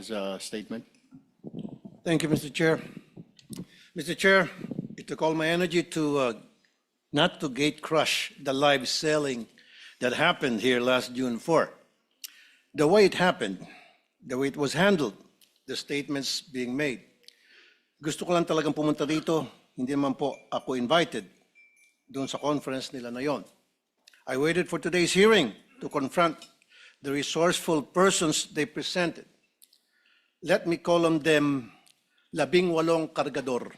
has a statement. Thank you, Mr. Chair. Mr. Chair, it took all my energy to not to gate crush the live selling that happened here last June 4. The way it happened, the way it was handled, the statements being made. Gusto ko lang talagang pumunta dito, hindi naman po ako invited doon sa conference nila na yon. I waited for today's hearing to confront the resourceful persons they presented. Let me call on them 18 kargador.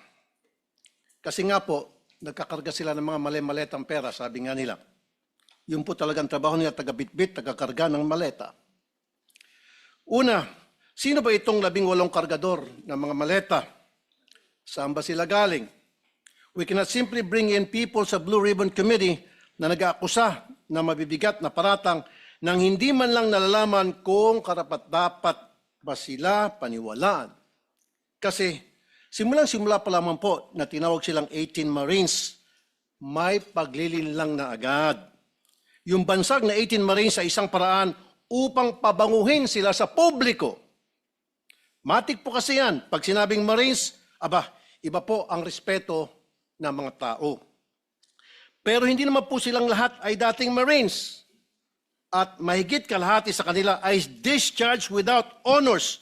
Kasi nga po, nagkakarga sila ng mga mali-maletang pera, sabi nga nila. Yun po talagang trabaho nila, taga-bitbit, taga-karga ng maleta. Una, sino ba itong 18 kargador ng mga maleta? Saan ba sila galing? We cannot simply bring in people sa Blue Ribbon Committee na nag-aakusa na mabibigat na paratang nang hindi man lang nalalaman kung karapat-dapat ba sila paniwalaan. Kasi simulang-simula pa lamang po na tinawag silang 18 Marines, may paglilinlang na agad. Yung bansag na 18 Marines sa isang paraan upang pabanguhin sila sa publiko. Matik po kasi yan. Pag sinabing Marines, iba po ang respeto ng mga tao. Pero hindi naman po silang lahat ay dating Marines. At mahigit kalahati sa kanila ay discharged without honors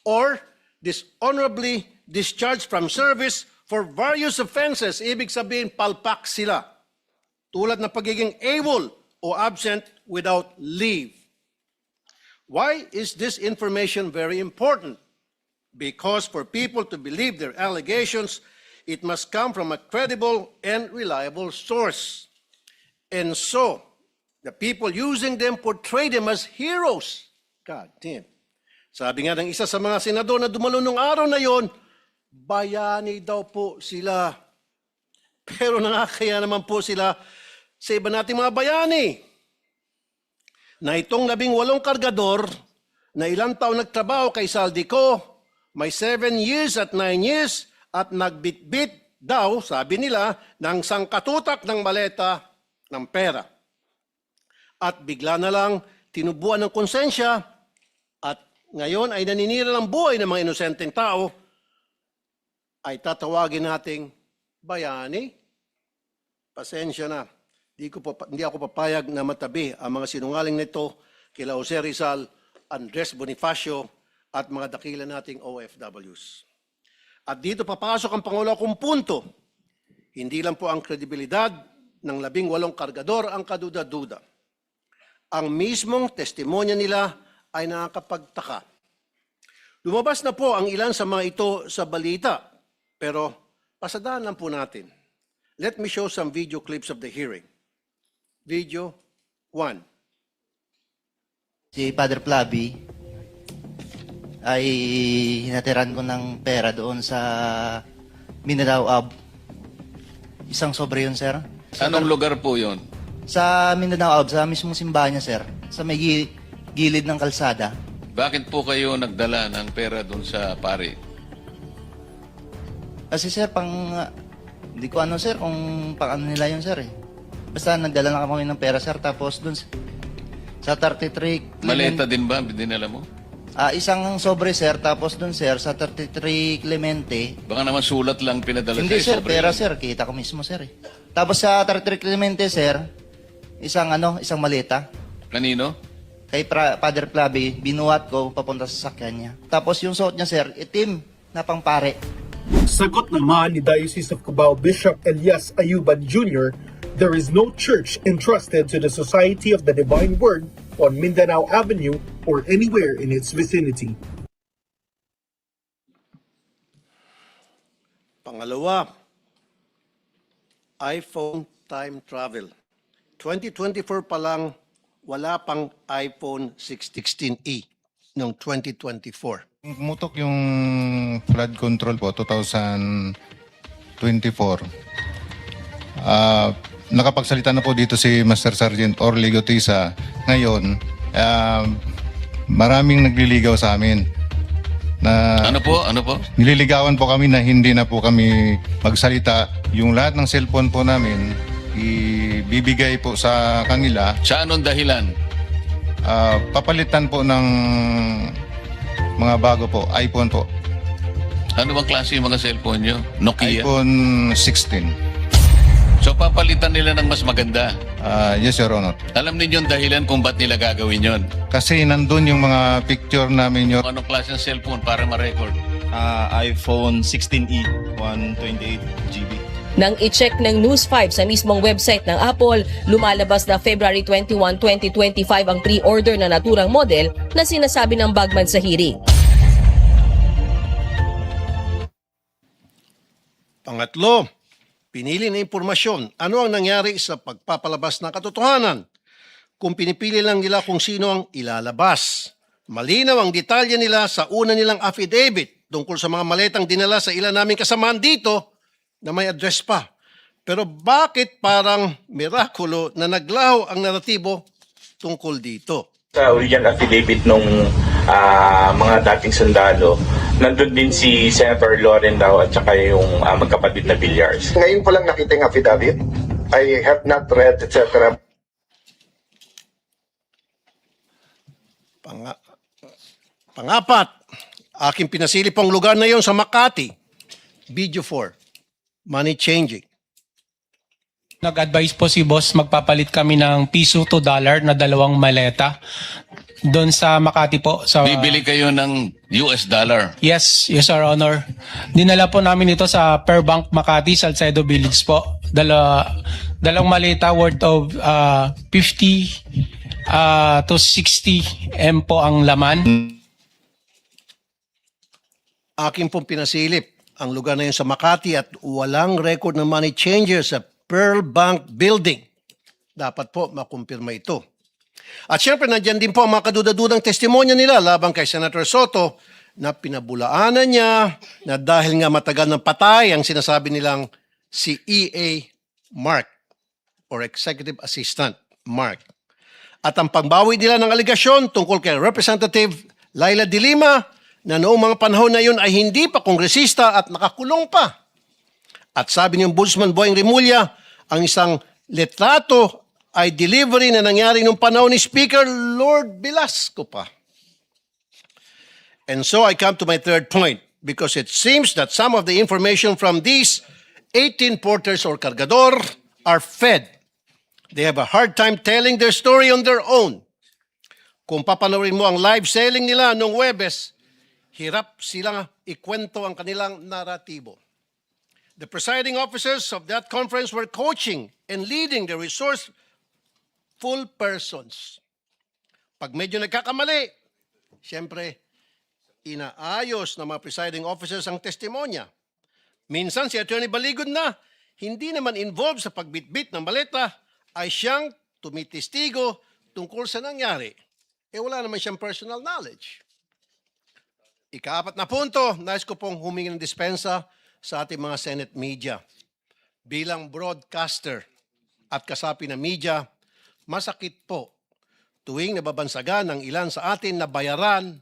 or dishonorably discharged from service for various offenses. Ibig sabihin, palpak sila. Tulad ng pagiging AWOL o absent without leave. Why is this information very important? Because for people to believe their allegations, it must come from a credible and reliable source. And so, the people using them portray them as heroes. God damn. Sabi nga ng isa sa mga senador na dumalo nung araw na yon, bayani daw po sila. Pero nakakaya naman po sila sa iba nating mga bayani. Na itong 18 kargador na ilang taon nagtrabaho kay Saldico, may 7 years at 9 years at nagbitbit daw, sabi nila, ng sangkatutak ng maleta ng pera. At bigla na lang tinubuan ng konsensya at ngayon ay naninira ng buhay ng mga inosenteng tao, ay tatawagin nating bayani. Pasensya na. Hindi ako papayag na matabi ang mga sinungaling nito kila Jose Rizal, Andres Bonifacio at mga dakila nating OFWs. At dito papasok ang pangulo kong punto. Hindi lang po ang kredibilidad ng 18 kargador ang kaduda-duda. Ang mismong testimonya nila ay nakakapagtaka. Lumabas na po ang ilan sa mga ito sa balita, pero pasadaan lang po natin. Let me show some video clips of the hearing. Video 1. Si Father Flavi ay hinatiran ko ng pera doon sa Mindanao Ab. Isang sobre yun, sir. Anong lugar po yun? Sa Mindanao Ab, sa mismong simbahan niya, sir. Sa may gilid ng kalsada. Bakit po kayo nagdala ng pera doon sa pari? Kasi, sir, hindi ko ano, sir, kung pang ano nila yun, sir, eh. Basta nagdala na kami ng pera, sir. Tapos doon sa 33 Clemente. Maleta din ba dinala mo? Isang sobre, sir. Tapos doon, sir, sa 33 Clemente. Baka naman sulat lang pinadala Hindi, sa'yo, sir. sobre Pera, yun. sir. Kita ko mismo, sir, eh. Tapos sa 33 Clemente, sir, isang maleta. Kanino? Kay Father Flavi, binuhat ko papunta sa sakyan niya. Tapos yung suot niya, sir, itim na pangpare. Sagot naman ni Diocese of Cubao Bishop Elias Ayuban Jr., there is no church entrusted to the Society of the Divine Word on Mindanao Avenue or anywhere in its vicinity. Pangalawa, iPhone time travel. 2024 pa lang, wala pang iPhone 16e noong 2024. Pumutok yung flood control po, 2024. Nakapagsalita na po dito si Master Sergeant Orly Gotisa. Ngayon, maraming nagliligaw sa amin. Ano po? Nililigawan po kami na hindi na po kami magsalita. Yung lahat ng cellphone po namin, ibibigay po sa kanila. Sa anong dahilan? Papalitan po ng Mga bago po, iPhone po. Ano bang klase yung mga cellphone nyo? Nokia? iPhone 16. So papalitan nila ng mas maganda. Yes, Your Honor. Alam ninyo yung dahilan kung ba't nila gagawin yon? Kasi nandun yung mga picture namin, Your Anong klase ng cellphone para ma-record? iPhone 16e, 128 GB. Nang i-check ng News 5 sa mismong website ng Apple, lumalabas na February 21, 2025 ang pre-order na naturang model na sinasabi ng Bagman sa hearing. Pangatlo, pinili na impormasyon. Ano ang nangyari sa pagpapalabas ng katotohanan? Kung pinipili lang nila kung sino ang ilalabas. Malinaw ang detalye nila sa una nilang affidavit tungkol sa mga maletang dinala sa ilan naming kasamahan dito na may address pa. Pero bakit parang mirakulo na naglaho ang naratibo tungkol dito? Sa original affidavit nung mga dating sundalo, nandun din si Senator Loren daw at saka yung magkapatid na Villars. Ngayon ko lang nakita yung affidavit. I have not read, etc. Pangapat, aking pinasilip ang lugar na yon sa Makati. Video 4, money changing. Nag-advise po si boss, magpapalit kami ng piso to dollar na 2 maleta doon sa Makati po. Bibili kayo ng US dollar. Yes, Your Honor. Dinala po namin ito sa Per Bank Makati, Salcedo Village po. Dalawang maleta worth of 50 to 60 M po ang laman. Aking pong pinasilip ang lugar na yun sa Makati at walang record ng money changer sa Pearl Bank Building. Dapat po makumpirma ito. At syempre, nandyan din po ang mga kadudadudang testimonya nila laban kay Senator Soto na pinabulaanan niya na dahil nga matagal ng patay ang sinasabi nilang si EA Mark or Executive Assistant Mark. At ang pangbawi nila ng aligasyon tungkol kay Representative Laila de Lima na noong mga panahon na yun ay hindi pa kongresista at nakakulong pa. At sabi ni Ombudsman Boying Remulla, ang isang litrato ay delivery na nangyari nung panahon ni Speaker Lord Velasco pa. And so I come to my third point because it seems that some of the information from these 18 porters or cargador are fed. They have a hard time telling their story on their own. Kung papanoorin mo ang live selling nila nung Webes, hirap silang ikwento ang kanilang naratibo. The presiding officers of that conference were coaching and leading the resourceful persons. Pag medyo nagkakamali, siyempre, inaayos ng mga presiding officers ang testimonya. Minsan si Attorney Baligod na, hindi naman involved sa pagbitbit ng maleta, ay siyang tumitistigo tungkol sa nangyari. Wala naman siyang personal knowledge. Ika-4 na punto, nais ko pong humingi ng dispensa sa ating mga Senate media. Bilang broadcaster at kasapi ng media, masakit po tuwing nababansagan ng ilan sa atin na bayaran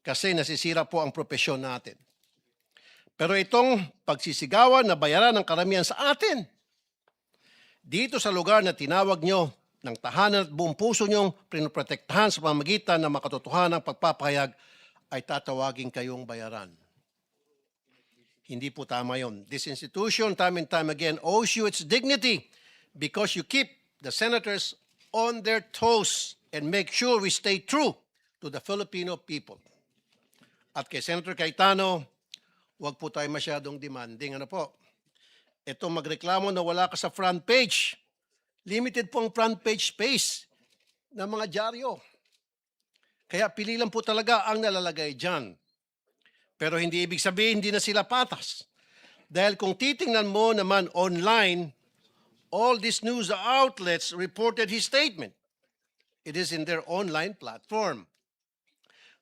kasi nasisira po ang propesyon natin. Pero itong pagsisigawan na bayaran ng karamihan sa atin, dito sa lugar na tinawag nyo ng tahanan at buong puso nyong pinoprotektahan sa pamamagitan ng makatotohanang pagpapahayag, ay tatawagin kayong bayaran. Hindi po tama yun. This institution, time and time again, owes you its dignity because you keep the senators on their toes and make sure we stay true to the Filipino people. At kay Senator Cayetano, huwag po tayo masyadong demanding. Ano po? Ito magreklamo na wala ka sa front page. Limited po ang front page space ng mga dyaryo. Kaya pili lang po talaga ang nalalagay dyan. Pero hindi ibig sabihin hindi na sila patas. Dahil kung titingnan mo naman online, all these news outlets reported his statement. It is in their online platform.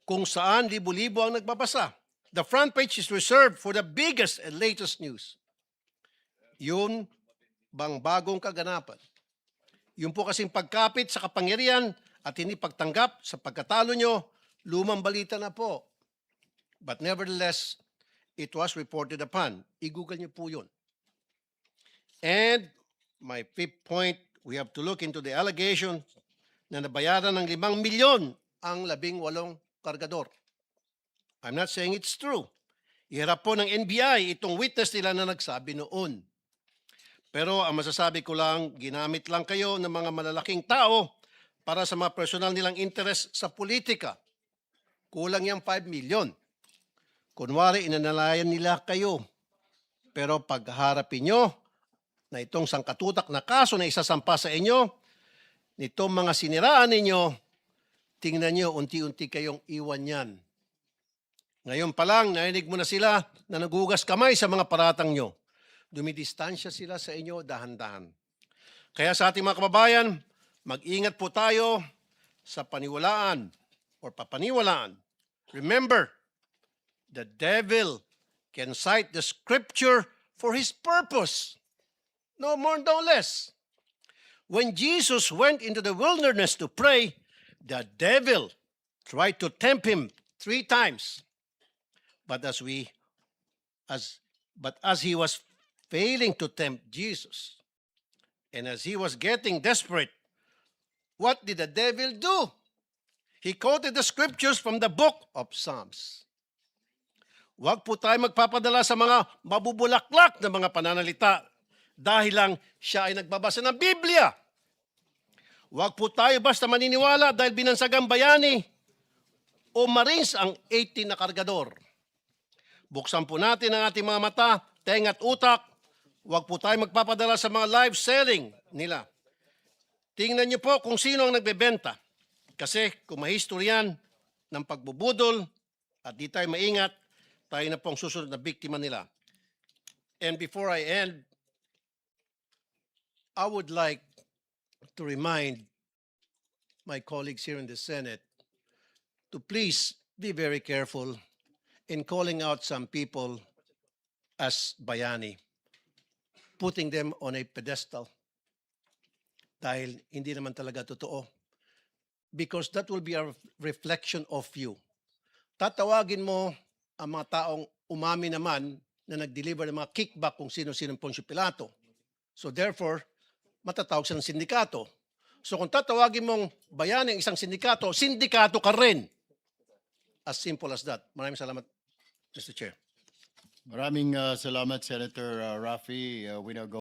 Kung saan libo-libo ang nagbabasa. The front page is reserved for the biggest and latest news. Yun bang bagong kaganapan? Yung po kasing pagkapit sa kapangyarihan at hindi pagtanggap sa pagkatalo nyo, lumang balita na po. But nevertheless, it was reported upon. I-google nyo po yun. And my fifth point, we have to look into the allegation na nabayaran ng 5 milyon ang 18 kargador. I'm not saying it's true. Iharap po ng NBI itong witness nila na nagsabi noon. Pero ang masasabi ko lang, ginamit lang kayo ng mga malalaking tao para sa mga personal nilang interest sa politika. Kulang yung 5 million. Kunwari, inanalayan nila kayo. Pero pagharapin nyo na itong sangkatutak na kaso na isasampa sa inyo, nitong mga siniraan ninyo, tingnan nyo, unti-unti kayong iwan yan. Ngayon pa lang, narinig mo na sila na nagugas kamay sa mga paratang nyo. Dumidistansya sila sa inyo dahan-dahan. Kaya sa ating mga kababayan, mag-ingat po tayo sa paniwalaan or papaniwalaan. Remember, the devil can cite the scripture for his purpose. No more, no less. When Jesus went into the wilderness to pray, the devil tried to tempt him 3 times. But as he was failing to tempt Jesus, and as he was getting desperate, what did the devil do? He quoted the scriptures from the book of Psalms. Huwag po tayo magpapadala sa mga mabubulaklak na mga pananalita dahil lang siya ay nagbabasa ng Biblia. Huwag po tayo basta maniniwala dahil binansagang bayani o Marines ang 18 na kargador. Buksan po natin ang ating mga mata, tenga at utak. Huwag po tayo magpapadala sa mga live selling nila. Tingnan niyo po kung sino ang nagbebenta. Kasi kung mahistoryan ng pagbubudol at di tayo maingat, tayo na po ang susunod na biktima nila. And before I end, I would like to remind my colleagues here in the Senate to please be very careful in calling out some people as bayani, putting them on a pedestal dahil hindi naman talaga totoo. Because that will be a reflection of you. Tatawagin mo ang mga taong umami naman na nag-deliver ng mga kickback kung sino-sino Poncio Pilato. So therefore, matatawag siya ng sindikato. So kung tatawagin mong bayani ang isang sindikato, sindikato ka rin. As simple as that. Maraming salamat, Mr. Chair. Maraming salamat, Senator Raffy. We now go